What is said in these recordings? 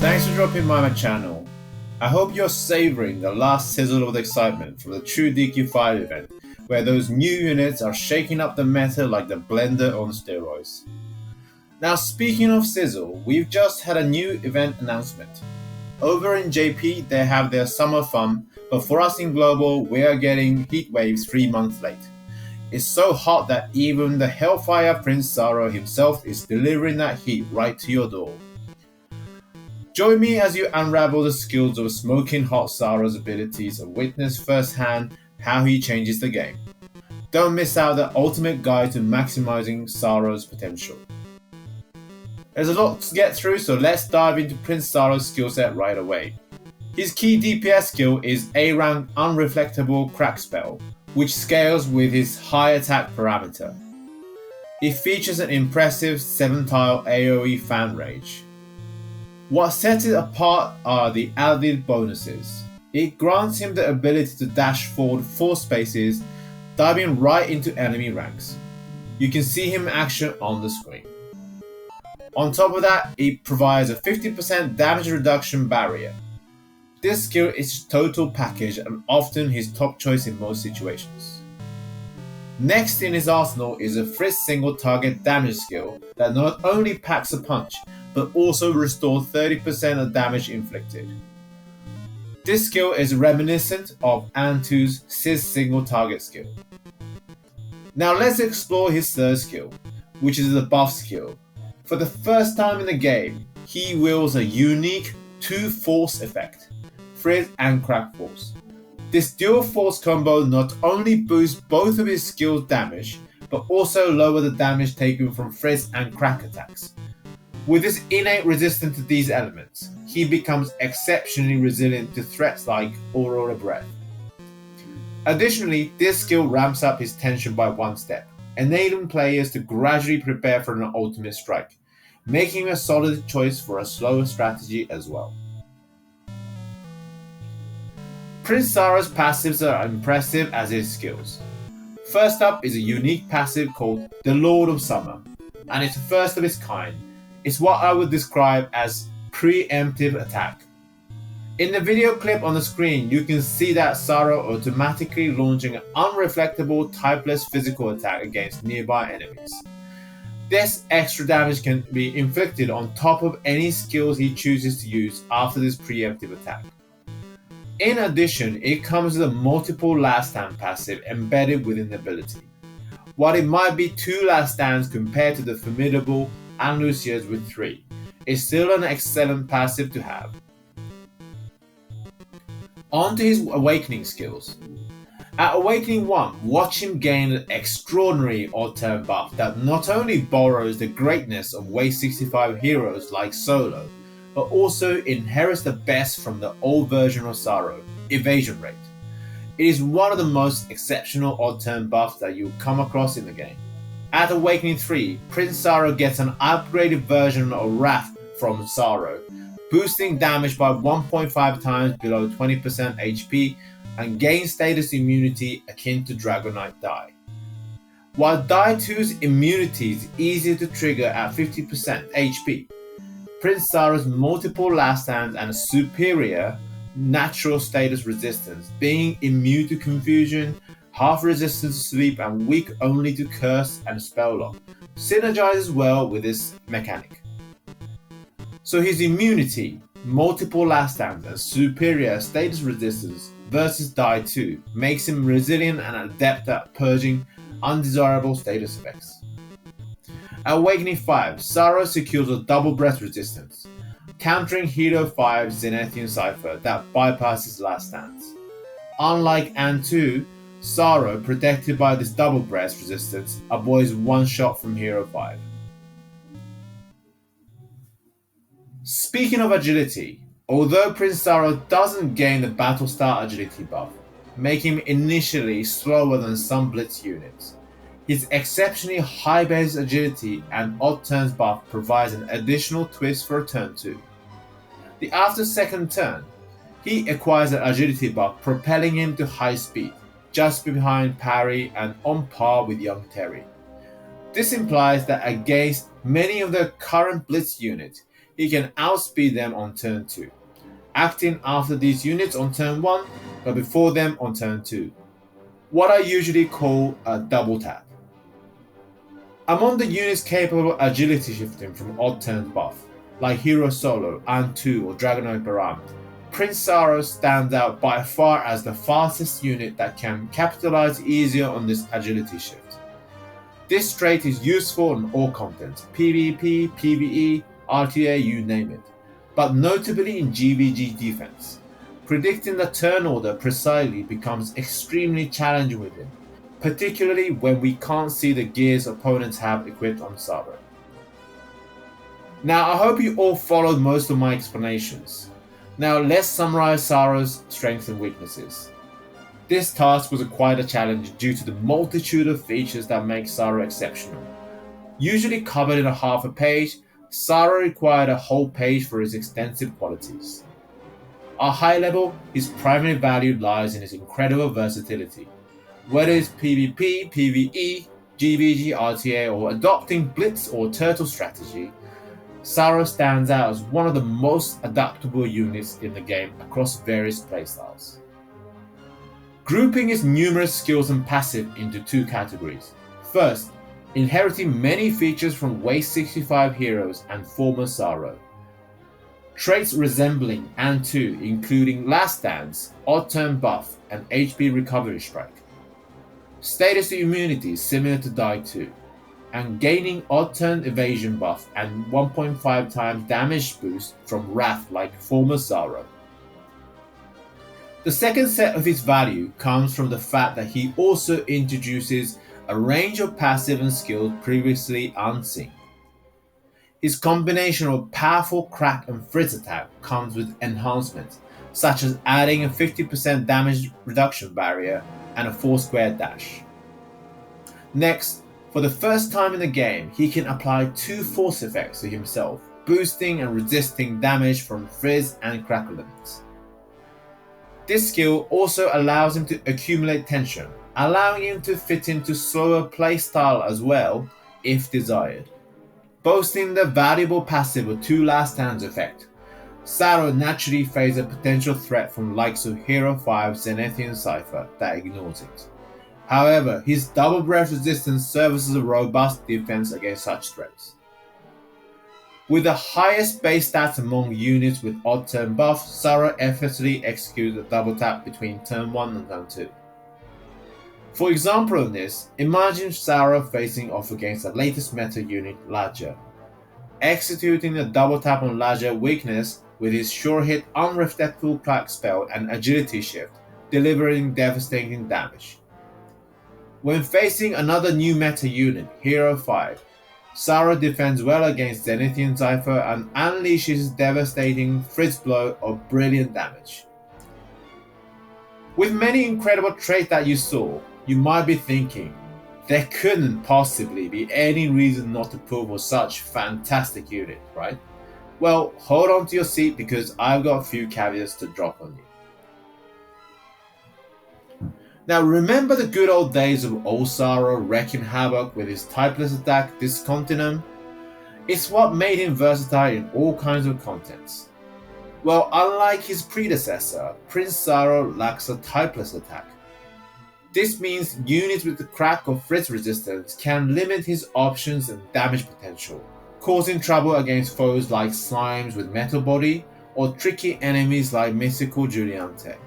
Thanks for dropping by my channel. I hope you're savoring the last sizzle of excitement from the True DQ5 event, where those new units are shaking up the meta like the blender on steroids. Now speaking of sizzle, we've just had a new event announcement. Over in JP they have their summer fun, but for us in Global we are getting heat waves 3 months late. It's so hot that even the Hellfire Prince Psaro himself is delivering that heat right to your door. Join me as you unravel the skills of smoking hot Psaro's abilities and witness firsthand how he changes the game. Don't miss out the ultimate guide to maximizing Psaro's potential. There's a lot to get through, so let's dive into Prince Psaro's skillset right away. His key DPS skill is A rank Unreflectable Crack Spell, which scales with his high attack parameter. It features an impressive 7-tile AoE fan range. What sets it apart are the added bonuses. It grants him the ability to dash forward 4 spaces, diving right into enemy ranks. You can see him in action on the screen. On top of that, it provides a 50% damage reduction barrier. This skill is his total package and often his top choice in most situations. Next in his arsenal is a Frizz single target damage skill that not only packs a punch, but also restores 30% of damage inflicted. This skill is reminiscent of Antu's Sizz single target skill. Now let's explore his third skill, which is the buff skill. For the first time in the game, he wields a unique 2 force effect, Frizz and Crack Force. This dual force combo not only boosts both of his skills' damage, but also lower the damage taken from Frizz and Crack attacks. With his innate resistance to these elements, he becomes exceptionally resilient to threats like Aurora Breath. Additionally, this skill ramps up his tension by 1 step, enabling players to gradually prepare for an ultimate strike, making him a solid choice for a slower strategy as well. Prince Psaro's passives are impressive as his skills. First up is a unique passive called the Lord of Summer, and it's the first of its kind. It's what I would describe as preemptive attack. In the video clip on the screen, you can see that Psaro automatically launching an unreflectable typeless physical attack against nearby enemies. This extra damage can be inflicted on top of any skills he chooses to use after this preemptive attack. In addition, it comes with a multiple last stand passive embedded within the ability. While it might be 2 last stands compared to the formidable and Lucia's with 3, it's still an excellent passive to have. On to his awakening skills. At Awakening 1, watch him gain an extraordinary odd turn buff that not only borrows the greatness of Wave 65 heroes like Solo, but also inherits the best from the old version of Psaro, evasion rate. It is one of the most exceptional odd turn buffs that you'll come across in the game. At Awakening 3, Prince Psaro gets an upgraded version of Wrath from Psaro, boosting damage by 1.5 times below 20% HP and gains status immunity akin to Dragonite Die. While Die 2's immunity is easier to trigger at 50% HP, Prince Psaro's multiple last stands and superior natural status resistance, being immune to confusion, half resistant to sleep and weak only to curse and spell lock, synergizes well with this mechanic. So his immunity, multiple last stands and superior status resistance versus Die 2 makes him resilient and adept at purging undesirable status effects. At Awakening 5, Psaro secures a double breath resistance, countering Hero 5's Zenithian Cypher that bypasses last stands. Unlike Antu, Psaro, protected by this double breath resistance, avoids 1 shot from Hero 5. Speaking of agility, although Prince Psaro doesn't gain the Battlestar agility buff, making him initially slower than some Blitz units, his exceptionally high base agility and odd turns buff provides an additional twist for turn 2. After second turn, he acquires an agility buff propelling him to high speed, just behind Parry and on par with young Terry. This implies that against many of the current Blitz units, he can outspeed them on turn 2, acting after these units on turn 1 but before them on turn 2. What I usually call a double tap. Among the units capable of agility shifting from odd turn buff, like Hero Solo, An-2 or Dragonoid Baram, Prince Psaro stands out by far as the fastest unit that can capitalize easier on this agility shift. This trait is useful on all contents, PvP, PvE, RTA, you name it, but notably in GVG defense. Predicting the turn order precisely becomes extremely challenging with him, particularly when we can't see the gears opponents have equipped on Psaro. Now I hope you all followed most of my explanations. Now let's summarize Psaro's strengths and weaknesses. This task was quite a challenge due to the multitude of features that make Psaro exceptional. Usually covered in a half a page, Psaro required a whole page for his extensive qualities. At high level, his primary value lies in his incredible versatility. Whether it's PvP, PvE, GVG, RTA, or adopting Blitz or Turtle strategy, Psaro stands out as one of the most adaptable units in the game across various playstyles. Grouping his numerous skills and passive into two categories. First, inheriting many features from Wave 65 heroes and former Psaro. Traits resembling An-2, including Last Dance, Odd Turn Buff, and HP Recovery Strike. Status immunity similar to Die 2, and gaining Odd Turn Evasion buff and 1.5 times damage boost from Wrath like former Psaro. The second set of his value comes from the fact that he also introduces a range of passive and skills previously unseen. His combination of powerful crack and frizz attack comes with enhancements, such as adding a 50% damage reduction barrier and a 4-square dash. Next, for the first time in the game, he can apply 2 force effects to himself, boosting and resisting damage from frizz and crack elements. This skill also allows him to accumulate tension, allowing him to fit into slower playstyle as well, if desired. Boasting the valuable passive of 2 Last Hands effect, Psaro naturally faces a potential threat from likes of Hero 5 Zenithian Cypher that ignores it. However, his double breath resistance serves as a robust defense against such threats. With the highest base stats among units with odd turn buff, Psaro effortlessly executes a double tap between turn 1 and turn 2. For example of this, imagine Psaro facing off against the latest meta unit, Ladger. Executing a double tap on Ladger weakness with his sure hit unreflectful crack spell and agility shift, delivering devastating damage. When facing another new meta unit, Hero 5, Psaro defends well against Zenithian Cypher and unleashes devastating frizz blow of brilliant damage. With many incredible traits that you saw, you might be thinking, there couldn't possibly be any reason not to pull for such fantastic unit, right? Well, hold on to your seat because I've got a few caveats to drop on you. Now remember the good old days of old Psaro wreaking havoc with his typeless attack Discontinuum? It's what made him versatile in all kinds of contents. Well, unlike his predecessor, Prince Psaro lacks a typeless attack. This means units with the crack or frizz resistance can limit his options and damage potential, causing trouble against foes like slimes with metal body or tricky enemies like mythical Juliante.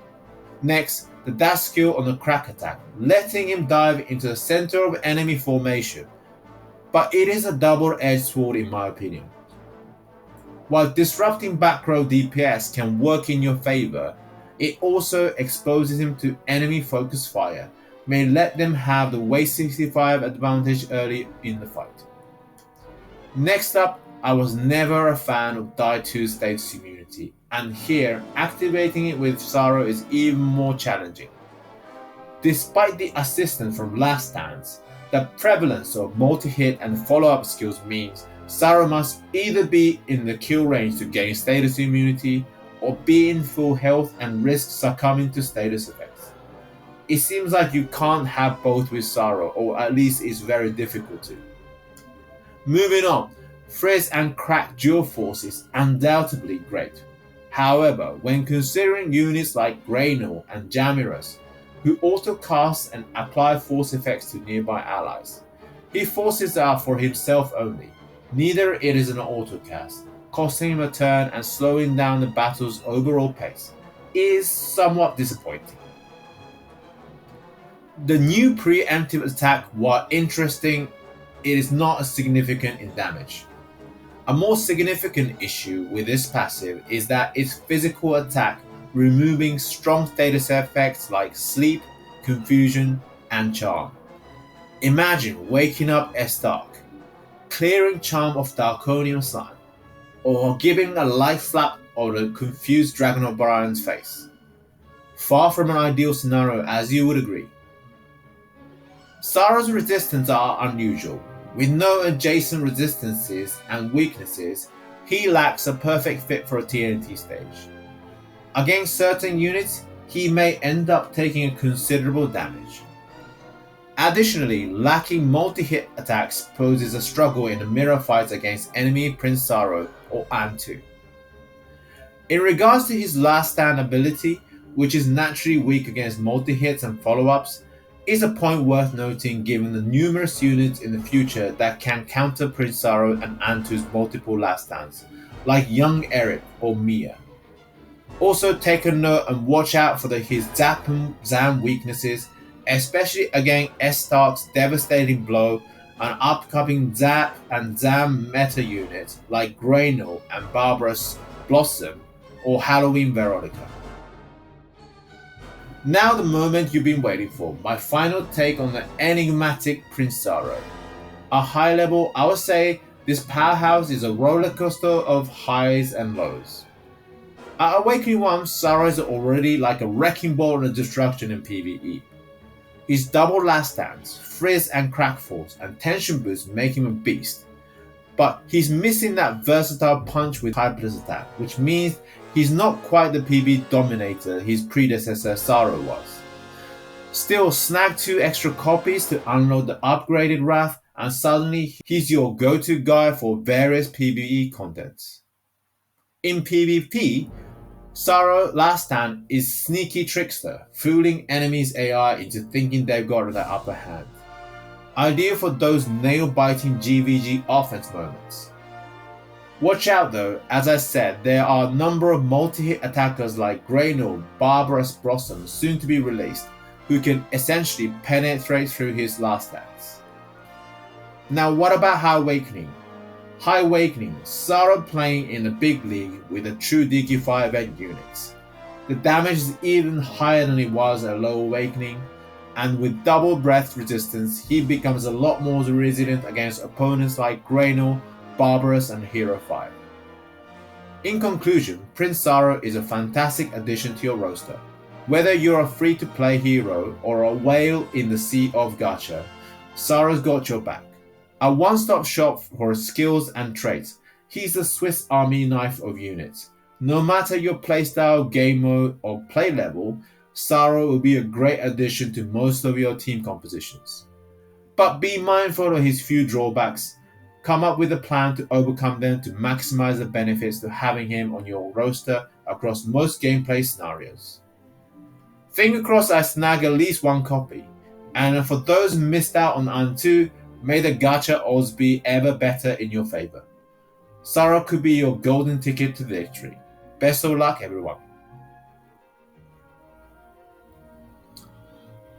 Next, the dash skill on the crack attack, letting him dive into the center of enemy formation, but it is a double-edged sword in my opinion. While disrupting back row DPS can work in your favor, it also exposes him to enemy focused fire, may let them have the Wave 65 advantage early in the fight. Next up, I was never a fan of Die 2 status immunity, and here, activating it with Psaro is even more challenging. Despite the assistance from Last Dance, the prevalence of multi-hit and follow-up skills means Psaro must either be in the kill range to gain status immunity, or be in full health and risk succumbing to status effects. It seems like you can't have both with Psaro, or at least it's very difficult to. Moving on, Frizz and Crack dual force is undoubtedly great. However, when considering units like Graynor and Jamirus, who auto-cast and apply force effects to nearby allies, he forces out for himself only. Neither it is an auto-cast, costing him a turn and slowing down the battle's overall pace, is somewhat disappointing. The new preemptive attack, while interesting, it is not as significant in damage. A more significant issue with this passive is that its physical attack, removing strong status effects like sleep, confusion, and charm. Imagine waking up Estark, clearing charm of Darkonian Slime, or giving a light slap on the confused Dragon of Brian's face. Far from an ideal scenario, as you would agree. Psaro's resistance are unusual. With no adjacent resistances and weaknesses, he lacks a perfect fit for a TNT stage. Against certain units, he may end up taking a considerable damage. Additionally, lacking multi-hit attacks poses a struggle in the mirror fights against enemy Prince Psaro or Antu. In regards to his last stand ability, which is naturally weak against multi-hits and follow-ups, is a point worth noting given the numerous units in the future that can counter Prince Psaro and Antu's multiple last stands, like young Eric or Mia. Also take a note and watch out for his Zap and Zam weaknesses, especially against Estark's devastating blow and upcoming Zap and Zam meta units like Graynor and Barbarous Blossom or Halloween Veronica. Now the moment you've been waiting for, my final take on the enigmatic Prince Psaro. At high level, I would say this powerhouse is a roller coaster of highs and lows. At Awakening 1, Psaro is already like a wrecking ball of destruction in PvE. His double last stands, Frizz and Crack Force, and Tension Boost make him a beast. But he's missing that versatile punch with Typeless attack, which means he's not quite the PvE dominator his predecessor Psaro was. Still, snag 2 extra copies to unload the upgraded Wrath, and suddenly he's your go-to guy for various PvE contents. In PvP, Psaro last stand is sneaky trickster, fooling enemies' AI into thinking they've got the upper hand. Ideal for those nail-biting GVG offense moments. Watch out though, as I said, there are a number of multi-hit attackers like Graynor, Barbarous Blossom soon to be released, who can essentially penetrate through his last stands. Now what about High Awakening? High Awakening, Psaro playing in the big league with the true DQ5 event units. The damage is even higher than it was at Low Awakening, and with double breath resistance, he becomes a lot more resilient against opponents like Graynor, Barbarous, and Hero 5. In conclusion, Prince Psaro is a fantastic addition to your roster. Whether you're a free-to-play hero or a whale in the sea of gacha, Psaro's got your back. A one-stop shop for skills and traits, he's the Swiss Army knife of units. No matter your playstyle, game mode, or play level, Psaro will be a great addition to most of your team compositions. But be mindful of his few drawbacks. Come up with a plan to overcome them to maximize the benefits to having him on your roster across most gameplay scenarios. Finger crossed I snag at least one copy, and for those missed out on Antu, may the gacha odds be ever better in your favor. Psaro could be your golden ticket to victory. Best of luck, everyone.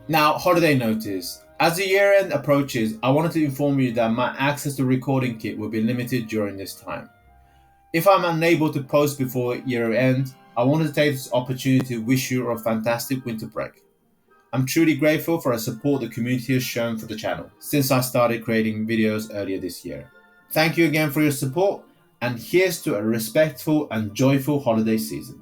Now, holiday notice. As the year end approaches, I wanted to inform you that my access to recording kit will be limited during this time. If I'm unable to post before year end, I wanted to take this opportunity to wish you a fantastic winter break. I'm truly grateful for the support the community has shown for the channel since I started creating videos earlier this year. Thank you again for your support, and here's to a respectful and joyful holiday season.